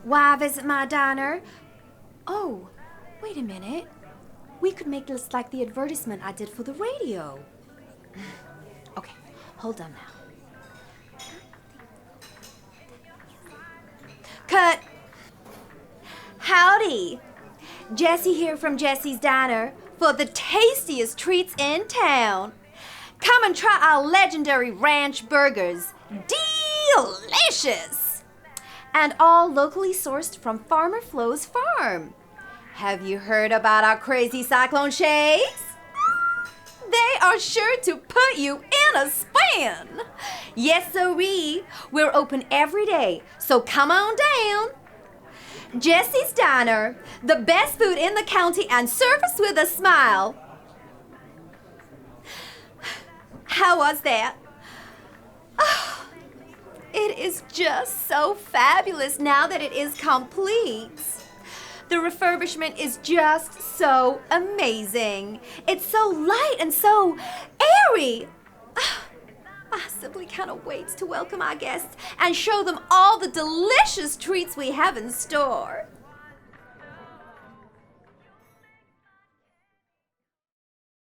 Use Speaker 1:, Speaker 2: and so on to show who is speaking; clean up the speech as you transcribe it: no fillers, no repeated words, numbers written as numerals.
Speaker 1: Why visit my diner? Oh, wait a minute. We could make this like the advertisement I did for the radio. Okay, hold on now. Cut! Howdy! Jessie here from Jessie's Diner for the tastiest treats in town. Come and try our legendary ranch burgers. Delicious! And all locally sourced from Farmer Flo's farm. Have you heard about our crazy cyclone shakes? They are sure to put you in a spin. Yes, sirree. We're open every day, so come on down. Jessie's Diner, the best food in the county and service with a smile. How was that? Oh, it is just so fabulous now that it is complete. The refurbishment is just so amazing. It's so light and so airy. I simply cannot wait to welcome our guests and show them all the delicious treats we have in store.